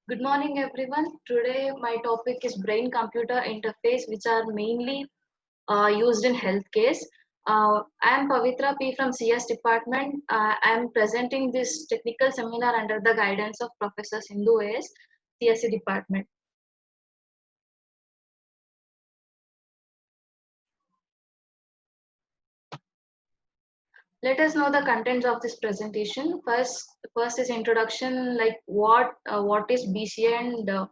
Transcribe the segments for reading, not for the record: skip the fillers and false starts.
Good morning, everyone. Today, my topic is brain computer interface, which are mainly used in healthcare. I am Pavitra P from CS department. I am presenting this technical seminar under the guidance of Professor Sindhu AS, CSE department. Let us know the contents of this presentation. First is introduction, like what is BCI and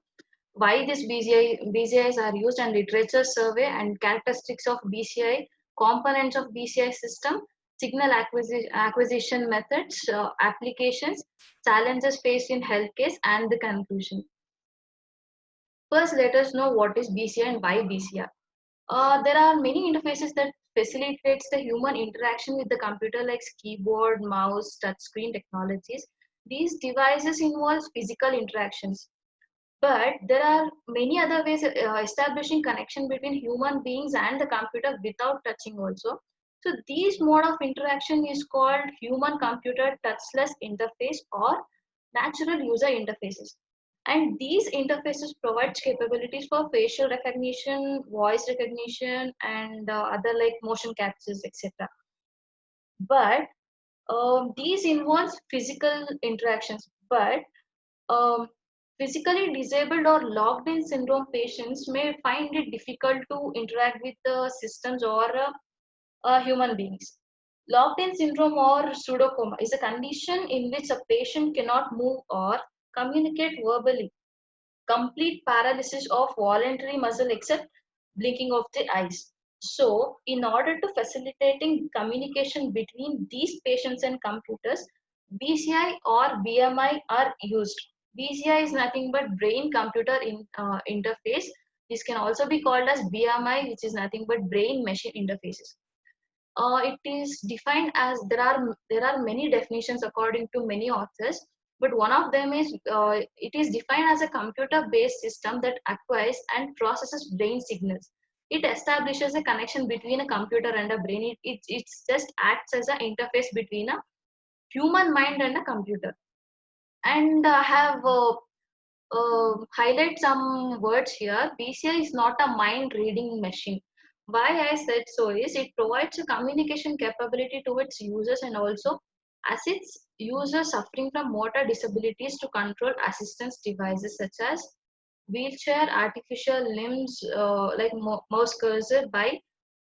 why this BCIs are used, and literature survey and characteristics of BCI, components of BCI system, signal acquisition methods, applications, challenges faced in healthcare, and the conclusion. First, let us know what is BCI and why BCI. There are many interfaces that facilitates the human interaction with the computer, like keyboard, mouse, touchscreen technologies. These devices involve physical interactions, but there are many other ways establishing connection between human beings and the computer without touching also. So these mode of interaction is called human computer touchless interface or natural user interfaces. And these interfaces provides capabilities for facial recognition, voice recognition, and other like motion captures, etc. But these involves physical interactions. But um, physically disabled or locked in syndrome patients may find it difficult to interact with the systems or human beings. Locked in syndrome or pseudocoma is a condition in which a patient cannot move or communicate verbally. Complete paralysis of voluntary muscle except blinking of the eyes. So, in order to facilitating communication between these patients and computers, BCI or BMI are used. BCI is nothing but brain computer interface. This can also be called as BMI, which is nothing but brain machine interfaces. It is defined as there are many definitions according to many authors, but one of them is it is defined as a computer based system that acquires and processes brain signals. It establishes a connection between a computer and a brain. It just acts as an interface between a human mind and a computer. And I have highlight some words here. BCI is not a mind reading machine. Why I said so is it provides a communication capability to its users and also assists users suffering from motor disabilities to control assistance devices such as wheelchair, artificial limbs like mouse cursor by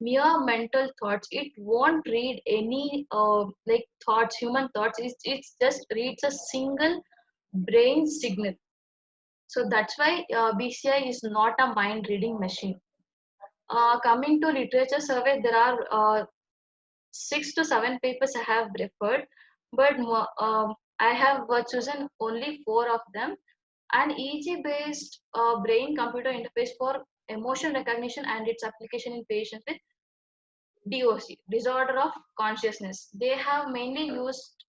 mere mental thoughts. It won't read any like thoughts, human thoughts. It just reads a single brain signal. So that's why BCI is not a mind reading machine. Coming to literature survey, there are 6 to 7 papers I have referred, but I have chosen only four of them. An EEG based brain computer interface for emotion recognition and its application in patients with DOC, disorder of consciousness. They have mainly used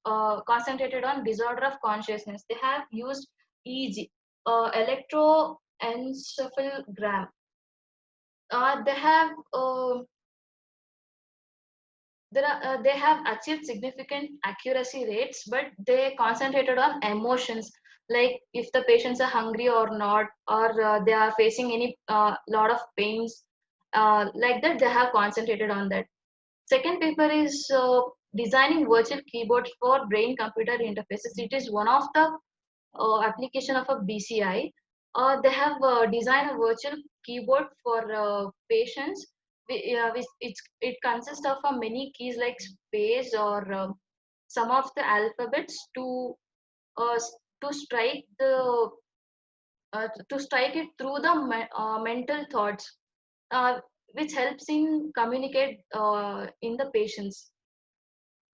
concentrated on disorder of consciousness. They have used EEG, electroencephalogram. They have they have achieved significant accuracy rates, but they concentrated on emotions, like if the patients are hungry or not, or they are facing any lot of pains, like that they have concentrated on that. Second paper is designing virtual keyboards for brain computer interfaces. It is one of the application of a BCI. They have designed a virtual keyboard for patients. Which it consists of many keys like space or some of the alphabets to strike it through the mental thoughts, uh, which helps in communicate in the patients.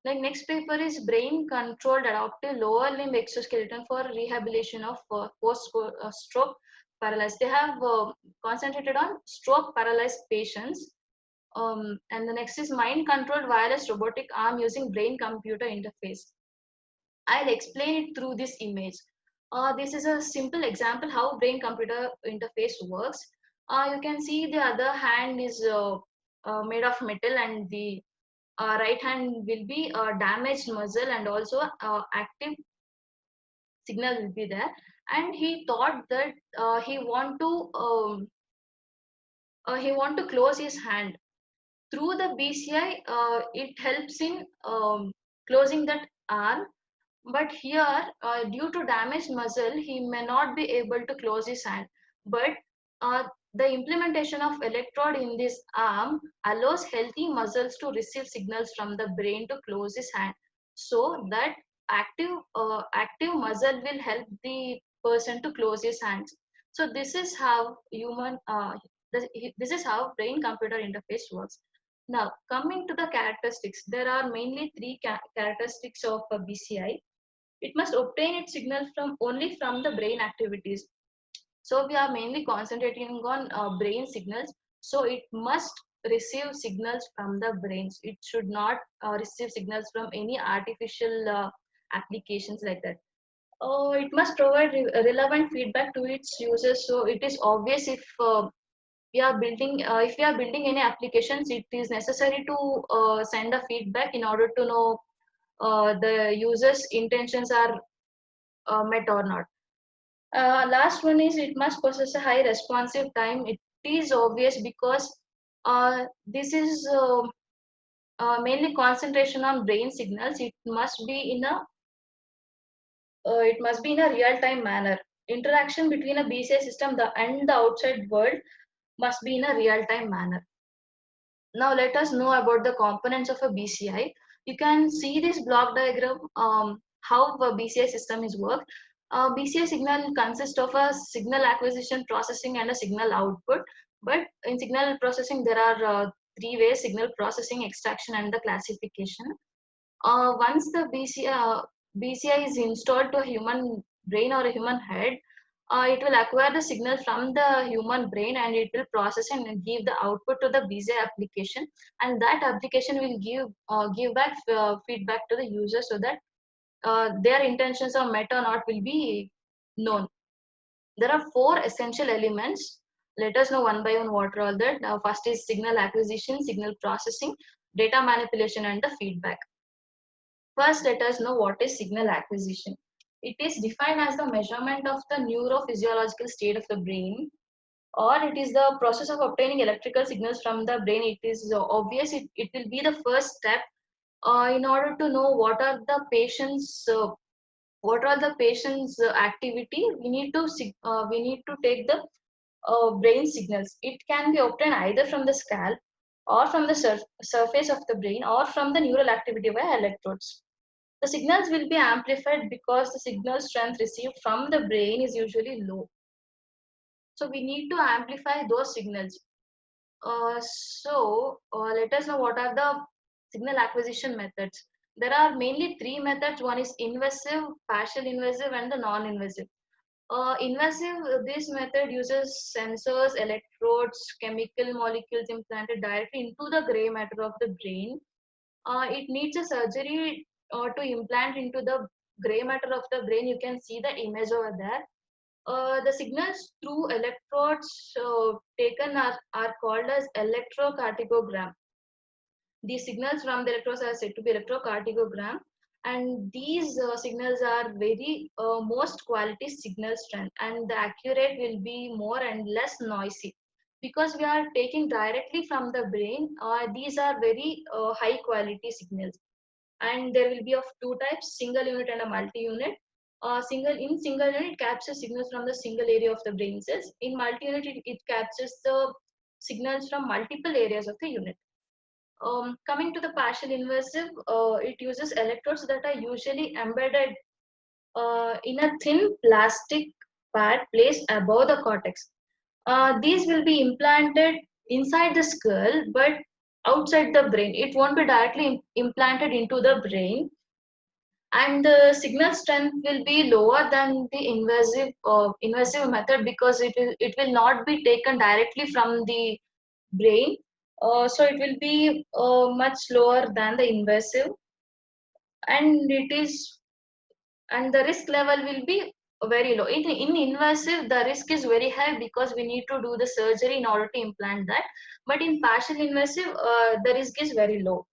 Like next paper is brain controlled adaptive lower limb exoskeleton for rehabilitation of post stroke paralysis. They have concentrated on stroke paralyzed patients. And the next is mind controlled wireless robotic arm using brain computer interface. I'll explain it through this image. This is a simple example how brain computer interface works. You can see the other hand is made of metal, and the right hand will be a damaged muscle, and also active signal will be there. and he thought that he want to close his hand through the BCI. It helps in closing that arm, but here, due to damaged muscle, he may not be able to close his hand. But uh, the implementation of electrode in this arm allows healthy muscles to receive signals from the brain to close his hand. So that active muscle will help the person to close his hands. So this is how brain-computer interface works. Now, coming to the characteristics, there are mainly three characteristics of BCI. It must obtain its signal from only from the brain activities. So we are mainly concentrating on brain signals. So it must receive signals from the brains. It should not receive signals from any artificial applications like that. It must provide relevant feedback to its users. So it is obvious if we are building any applications, it is necessary to send a feedback in order to know the user's intentions are met or not. Last one is it must possess a high responsive time. It is obvious because this is mainly concentration on brain signals. It must be in a real time manner. Interaction between a BCI system and the outside world must be in a real time manner. Now let us know about the components of a BCI. You can see this block diagram, how a BCI system is worked. BCI signal consists of a signal acquisition, processing, and a signal output. But in signal processing, there are three ways: signal processing, extraction, and the classification. Once the BCI is installed to a human brain or a human head, it will acquire the signal from the human brain and it will process and give the output to the BCI application, and that application will give back feedback to the user so that their intentions are met or not will be known. There are four essential elements. Let us know one by one what are all that. First is signal acquisition, signal processing, data manipulation, and the feedback. First, let us know what is signal acquisition. It is defined as the measurement of the neurophysiological state of the brain, or it is the process of obtaining electrical signals from the brain. It is obvious it will be the first step in order to know what are the patient's activity. We need to take the brain signals. It can be obtained either from the scalp or from the surface of the brain or from the neural activity via electrodes. The signals will be amplified because the signal strength received from the brain is usually low. So we need to amplify those signals. Let us know what are the signal acquisition methods. There are mainly three methods. One is invasive, partial invasive, and the non-invasive. Invasive, this method uses sensors, electrodes, chemical molecules implanted directly into the gray matter of the brain. It needs a surgery to implant into the gray matter of the brain. You can see the image over there. The signals through electrodes taken are called as electrocardiogram. The signals from the electrodes are said to be electrocardiogram, and these signals are very most quality signal strength, and the accurate will be more and less noisy because we are taking directly from the brain. These are very high quality signals, and there will be of two types: single unit and a multi-unit. Single unit it captures signals from the single area of the brain cells. In multi-unit it captures the signals from multiple areas of the unit. Coming to the partial invasive, it uses electrodes that are usually embedded in a thin plastic pad placed above the cortex. These will be implanted inside the skull but outside the brain. It won't be directly implanted into the brain, and the signal strength will be lower than the invasive method because it will not be taken directly from the brain. So it will be much lower than the invasive, and the risk level will be very low. In invasive, the risk is very high because we need to do the surgery in order to implant that. But in partial invasive, the risk is very low.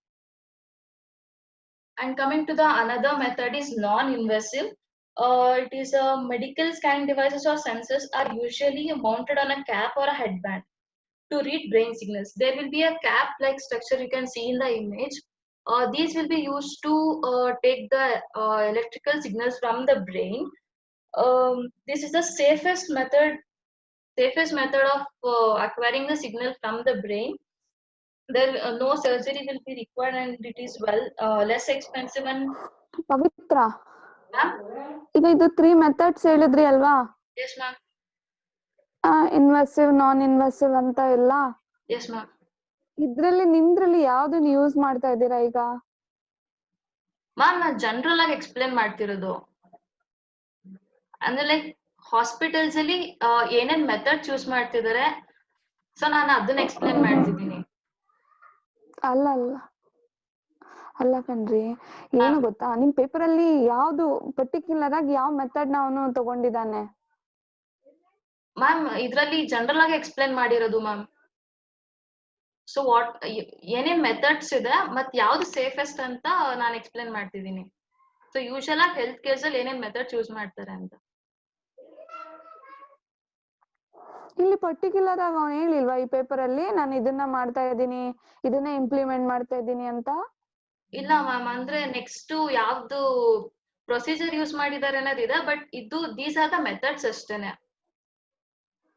And coming to the another method is non-invasive. It is medical scanning devices or sensors are usually mounted on a cap or a headband to read brain signals. There will be a cap-like structure you can see in the image. These will be used to take the electrical signals from the brain. This is the safest method of acquiring the signal from the brain. There no surgery will be required, and it is less expensive and. Pavithra Ma'am? ಈಗ ಇದು 3 methods ಹೇಳಿದ್ರಿ ಅಲ್ವಾ? Yes, ma'am. Invasive, ನಾನ್ invasive ಅಂತ ಎಲ್ಲ. Yes, ma'am. ಇದ್ರಲ್ಲಿ ನಿಮ್ದ್ರಲ್ಲಿ ಯಾವ್ದನ್ನ use ಮಾಡ್ತಾ ಇದ್ದೀರಾ ಈಗ? ಮ್ಯಾಮ್ ನಾನು ಜನರಲ್ ಆಗಿ ಎಕ್ಸ್ಪ್ಲೇನ್ ಮಾಡ್ತಿರೋದು. ಅಂದ್ರೆ ಲೈಕ್ ಹಾಸ್ಪಿಟಲ್ಸ್ ಅಲ್ಲಿ ಏನೇನ್ ಮೆಥಡ್ಸ್ ಯೂಸ್ ಮಾಡ್ತಿದ್ದಾರೆ, ಸೊ ನಾನು ಅದನ್ನ ಎಕ್ಸ್ಪ್ಲೇನ್ ಮಾಡ್ತಿದ್ದೀನಿ. ಅಲ್ಲ ಅಲ್ಲ ಕಣ್ರಿ, ಏನು ಗೊತ್ತಾ, ನಿಮ್ ಪೇಪರ್ ಅಲ್ಲಿ ಯಾವ್ದು ಪರ್ಟಿಕ್ಯುಲರ್ ಆಗಿ ಯಾವ ಮೆಥಡ್ ಅವನು ತಗೊಂಡಿದ್ದಾನೆ? ಮ್ಯಾಮ್ ಇದ್ರಲ್ಲಿ ಜನರಲ್ ಆಗಿ ಎಕ್ಸ್ಪ್ಲೇನ್ ಮಾಡಿರೋದು ಮ್ಯಾಮ್. ಸೊ ಏನೇನ್ ಮೆಥಡ್ಸ್ ಇದೆ ಮತ್ ಯಾವ್ದು ಸೇಫೆಸ್ಟ್ ಅಂತ ನಾನು ಎಕ್ಸ್ಪ್ಲೇನ್ ಮಾಡ್ತಿದ್ದೀನಿ. ಸೊ ಯೂಶಲ್ ಆಗಿ ಹೆಲ್ತ್ ಕೇರ್ಸ್ ಅಲ್ಲಿ ಏನೇನ್ ಮೆಥಡ್ಸ್ ಯೂಸ್ ಮಾಡ್ತಾರೆ ಅಂತ. ಇಲ್ಲಿ ಪರ್ಟಿಕ್ಯುಲರ್ ಆಗಿ ಅವ್ನು ಹೇಳಿಲ್ವಾ ಈ ಪೇಪರ್ ಅಲ್ಲಿ ನಾನು ಇದನ್ನ ಮಾಡ್ತಾ ಇದ್ದೀನಿ, ಇದನ್ನ ಇಂಪ್ಲಿಮೆಂಟ್ ಮಾಡ್ತಾ ಇದ್ದೀನಿ ಅಂತ? ಇಲ್ಲ ಮ್ಯಾಮ್, ಅಂದ್ರೆ ನೆಕ್ಸ್ಟ್ ಯಾವ್ದು ಪ್ರೊಸೀಜರ್ ಯೂಸ್ ಮಾಡಿದ್ದಾರೆ ಅನ್ನೋದಿದೆ, but these are the methods ಅಷ್ಟೇನೆ.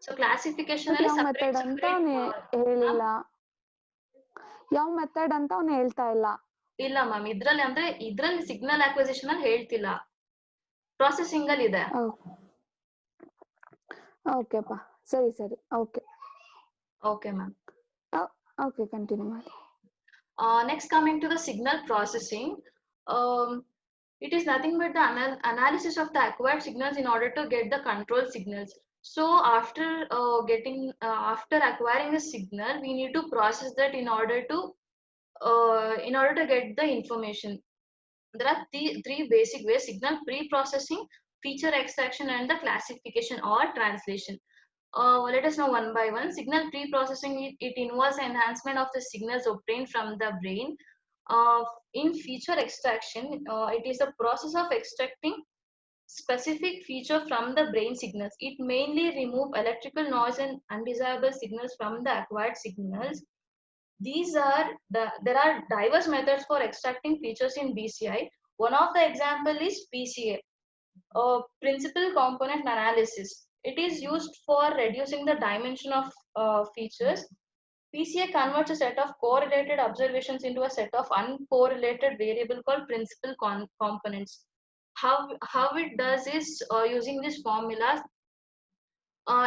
ಸೊ ಕ್ಲಾಸಿಫಿಕೇಶನ್ ಅಲ್ಲಿ ಯಾವ ಮೆಥಡ್ ಅಂತ ಅವನು ಹೇಳಿಲ್ಲ, ಯಾವ ಮೆಥಡ್ ಅಂತ ಅವನು ಹೇಳ್ತಾ ಇಲ್ಲ. ಇಲ್ಲ ಮ್ಯಾಮ್, ಇದ್ರಲ್ಲಿ ಸಿಗ್ನಲ್ ಅಕ್ವಿಸಿಷನ್ ಅಲ್ಲಿ ಹೇಳ್ತಿಲ್ಲ, ಪ್ರಾಸೆಸಿಂಗ್ ಅಲ್ಲಿ ಇದೆ. ಓಕೆಪ್ಪ, ಸರಿ ಓಕೆ ಮ್ಯಾಮ್. ಓಕೆ, ಕಂಟಿನ್ಯೂ ಮಾಡಿ. Next, coming to the signal processing, it is nothing but the analysis of the acquired signals in order to get the control signals. So after acquiring a signal, we need to process that in order to get the information. There are three basic ways: signal pre-processing, feature extraction, and the classification or translation. Let us know one by one. Signal pre-processing, it involves enhancement of the signals obtained from the brain. In feature extraction, it is a process of extracting specific feature from the brain signals. It mainly remove electrical noise and undesirable signals from the acquired signals. There are diverse methods for extracting features in BCI. One of the example is PCA, principal component analysis. It is used for reducing the dimension of features. PCA converts a set of correlated observations into a set of uncorrelated variable called principal components. How it does is using this formula.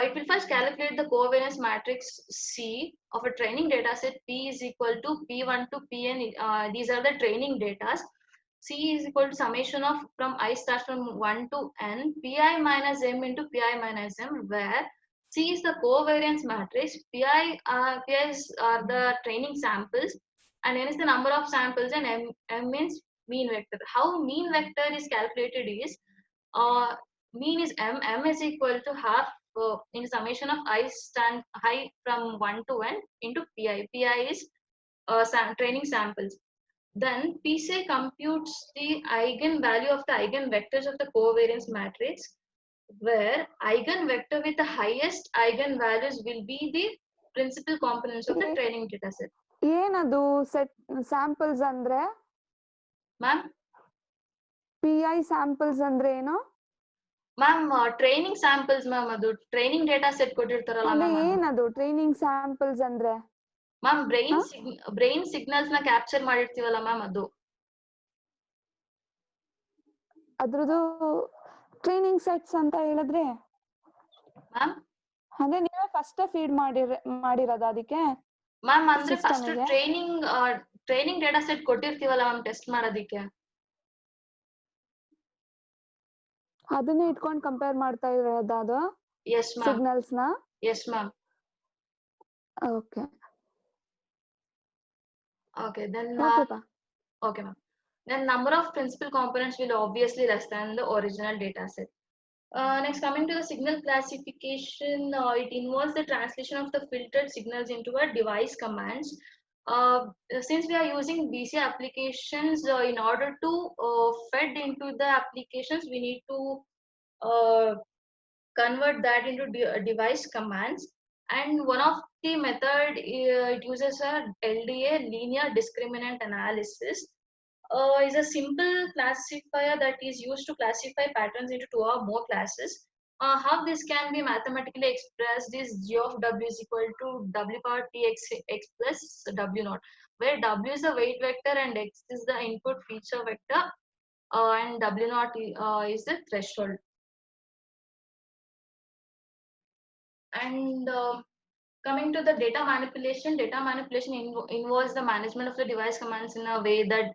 It will first calculate the covariance matrix C of a training data set. P is equal to P1 to Pn. These are the training data. C is equal to summation of from I starts from 1 to n, Pi minus m into Pi minus m, where C is the covariance matrix, Pi are the training samples, and n is the number of samples, and m means mean vector. How mean vector is calculated is, mean is m is equal to half in summation of I from 1 to n into Pi. Pi is training samples. Then PCA computes the eigenvalue of the eigenvectors of the covariance matrix, where eigenvector with the highest eigenvalues will be the principal components of the training data set. ಏನದು set samples ಅಂದ್ರೆ? Ma'am, PI samples ಅಂದ್ರೆ ಏನು ma'am? Training samples ma'am. ಅದು training data set ಕೊಟ್ಟಿರ್ತಾರಲ್ಲ ma'am. ಏನದು training samples ಅಂದ್ರೆ? Ma'am, brain signals ನ capture ಮಾಡಿರ್ತೀವಲ್ಲ ma'am, ಅದು. ಅದ್ರದ್ದು ಟ್ರೈನಿಂಗ್ ಸೆಟ್ಸ್ ಅಂತ ಹೇಳಿದ್ರೆ ಮ್ಯಾಮ್, ಅದೇ ನೀವೇ ಫಸ್ಟ್ ಫೀಡ್ ಮಾಡಿರೋದು ಅದಕ್ಕೆ ಮ್ಯಾಮ್? ಅಂದ್ರೆ ಫಸ್ಟ್ ಟ್ರೈನಿಂಗ್ ಡೇಟಾ ಸೆಟ್ ಕೊಟ್ಟಿರ್ತೀವಲ್ಲ ಮ್ಯಾಮ್, ಟೆಸ್ಟ್ ಮಾಡೋದಿಕ್ಕೆ. ಅದನ್ನ ಇಟ್ಕೊಂಡು ಕಂಪೇರ್ ಮಾಡ್ತಾ ಇರೋದು ಅದು ಸಿಗ್ನಲ್ಸ್ ನ? Yes ma'am. Okay then okay ma'am. Then number of principal components will obviously less than the original data set. Next, coming to the signal classification, it involves the translation of the filtered signals into a device commands. Since we are using BCI applications, in order to fed into the applications, we need to convert that into device commands. And one of the method, it uses a LDA, linear discriminant analysis. Is a simple classifier that is used to classify patterns into two or more classes. How this can be mathematically expressed is g of w is equal to w power t x plus w naught, where w is the weight vector and x is the input feature vector, and w naught is the threshold. And coming to the data manipulation, involves the management of the device commands in a way that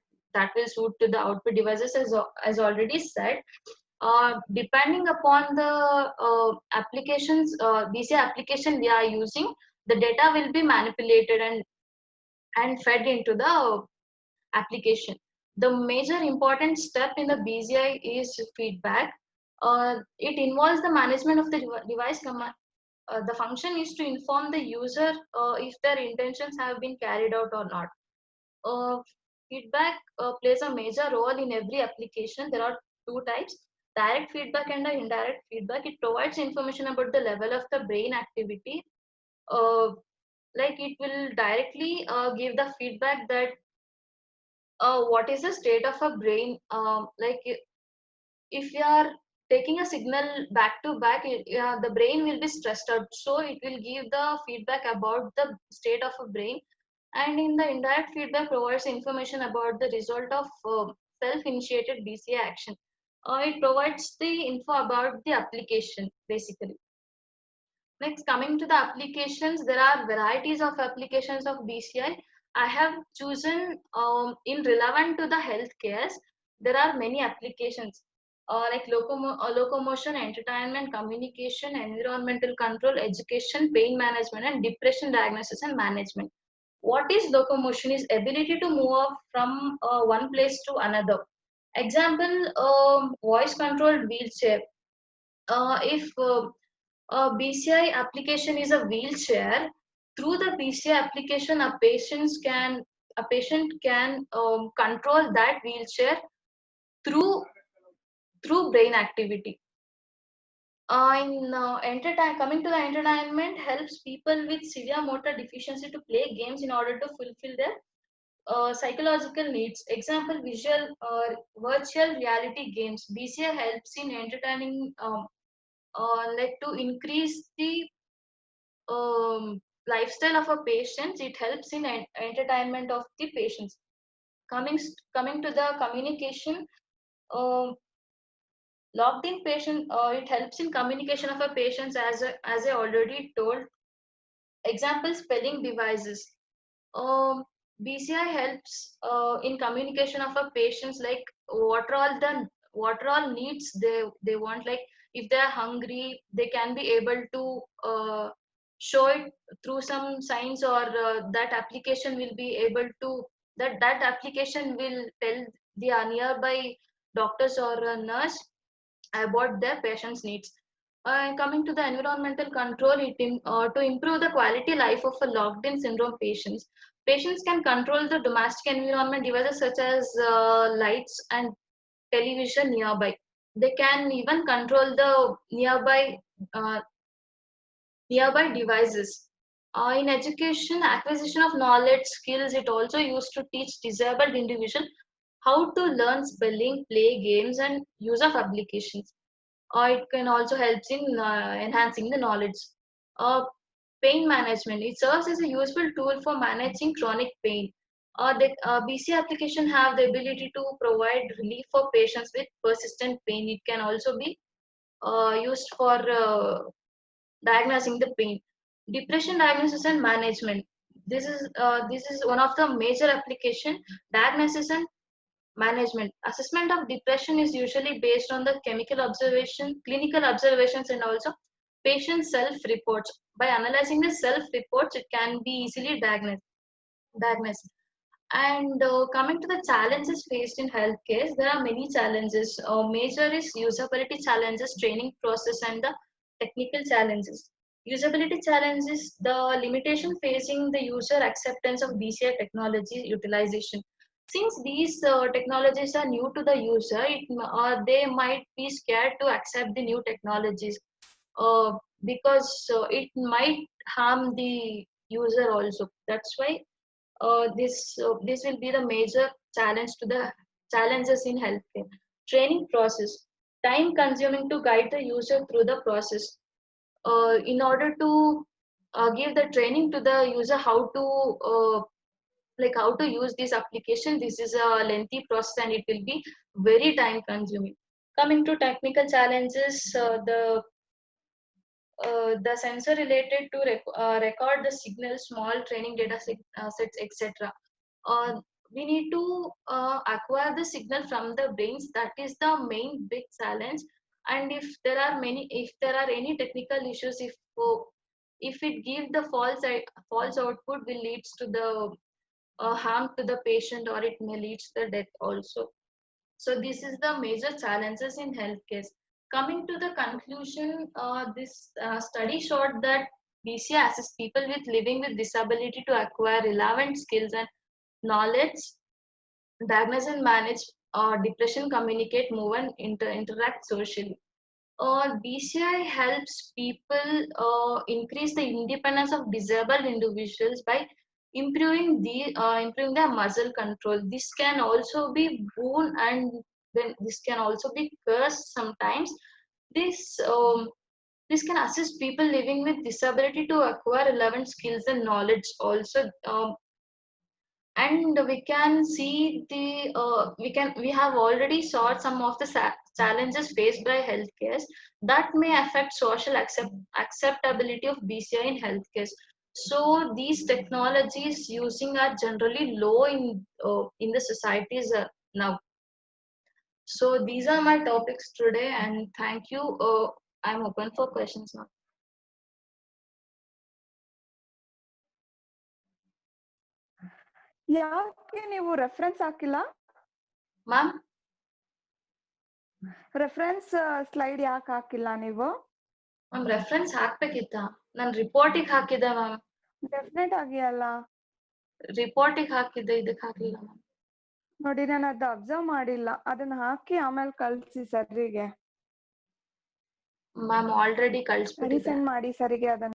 will suit to the output devices, as already said. Depending upon the applications, BCI application we are using, the data will be manipulated and fed into the application. The major important step in the BCI is feedback. It involves the management of the device command. The function is to inform the user if their intentions have been carried out or not. Uh, Feedback plays a major role in every application. There are two types: direct feedback and indirect feedback. It provides information about the level of the brain activity. Uh, like it will directly give the feedback that what is the state of a brain. If you are taking a signal back to back, the brain will be stressed out, so it will give the feedback about the state of a brain. And in the indirect feedback provides information about the result of self-initiated BCA action. It provides the info about the application basically. Next, coming to the applications, there are varieties of applications of BCI. I have chosen in relevant to the healthcare. There are many applications like locomotion, entertainment, communication, environmental control, education, pain management, and depression diagnosis and management. What is locomotion? Is ability to move from one place to another. Example, voice controlled wheelchair. If a BCI application is a wheelchair, through the BCI application, a patient can control that wheelchair through brain activity. Coming to the entertainment, helps people with severe motor deficiency to play games in order to fulfill their psychological needs. Example, virtual reality games. BCI helps in entertaining, like to increase the lifestyle of a patient. It helps in entertainment of the patients. Coming to the communication, uh, logged in patient, it helps in communication of a patients, as I already told. Example, spelling devices. um, BCI helps in communication of a patients, like what are all needs they want. Like if they are hungry, they can be able to show it through some signs, or that application will be able to that application will tell the nearby doctors or a nurse about their patient's needs. Coming to the environmental control, to improve the quality life of a locked-in syndrome patients. Patients can control the domestic environment devices such as lights and television nearby. They can even control the uh, nearby devices. In education, acquisition of knowledge skills, it also used to teach disabled individuals how to learn spelling, play games, and use of applications. It can also help in enhancing the knowledge. Uh, Pain management. It serves as a useful tool for managing chronic pain. The BC application have the ability to provide relief for patients with persistent pain. It can also be used for diagnosing the pain. Depression diagnosis and management. This is one of the major application. Diagnosis and management. Assessment of depression is usually based on the clinical observations, and also patient self-reports. By analyzing the self-reports, it can be easily diagnosed. And coming to the challenges faced in healthcare, there are many challenges. Major is usability challenges, training process, and the technical challenges. Usability challenge is the limitation facing the user acceptance of BCI technology utilization. Since these technologies are new to the user, they might be scared to accept the new technologies because it might harm the user also. That's why this will be the major challenge to the challenges in healthcare. Training process, time consuming to guide the user through the process. In order to give the training to the user how to how to use this application, this is a lengthy process and it will be very time consuming. Coming to technical challenges, the sensor related to record the signal, small training data sets, etc. uh, we need to acquire the signal from the brains. That is the main big challenge. And if there are any technical issues, if it gives the false output, will leads to the harm to the patient, or it may lead to the death also. So this is the major challenges in healthcare. Coming to the conclusion, this study showed that BCI assists people with living with disability to acquire relevant skills and knowledge, diagnose and manage depression, communicate, move, and interact socially. BCI helps people increase the independence of disabled individuals by improving their muscle control. This can also be boon, and then this can also be curse sometimes. This this can assist people living with disability to acquire relevant skills and knowledge also. And we can see we have already saw some of the challenges faced by healthcare that may affect social acceptability of BCI in healthcare. So these technologies using are generally low in the societies now. So these are my topics today, and thank you. I'm open for questions now. ಯಾಕೆ ನೀವು reference ಹಾಕಿಲ್ಲ? Ma'am, reference slide ಯಾಕೆ ಹಾಕಿಲ್ಲ ನೀವು? Ma'am reference ಹಾಕ್ಬೇಕಿತ್ತ? ನಾನು ರಿಪೋರ್ಟಿಗೆ ಹಾಕಿದ್ದೆ ಮ್ಯಾಮ್. ಡೆಫಿನೆಟ್ ಆಗಿ ಅಲ್ಲ, ರಿಪೋರ್ಟಿಗೆ ಹಾಕಿದ್ದೆ, ಇದಕ್ಕೆ ಹಾಕಿಲ್ಲ ಮ್ಯಾಮ್. ನೋಡಿ, ನಾನು ಅದು ಅಬ್ಸರ್ವ್ ಮಾಡಿಲ್ಲ. ಅದನ್ನ ಹಾಕಿ ಆಮೇಲೆ ಕಳ್ಸಿ ಸರ್ರಿಗೆ. ಮ್ಯಾಮ್ ಆಲ್ರೆಡಿ ಕಳಿಸ್ಬಿಟ್ಟಿದ್ದೆ. ರೀಸೆಂಡ್ ಮಾಡಿ ಸರಿಗೆ ಅದನ್ನ.